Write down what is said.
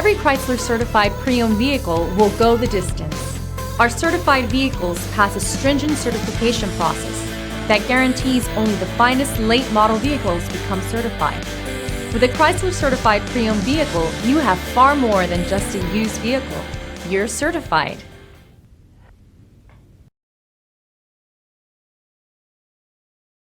Every Chrysler certified pre-owned vehicle will go the distance. Our certified vehicles pass a stringent certification process that guarantees only the finest late model vehicles become certified. With a Chrysler certified pre-owned vehicle, you have far more than just a used vehicle. You're certified.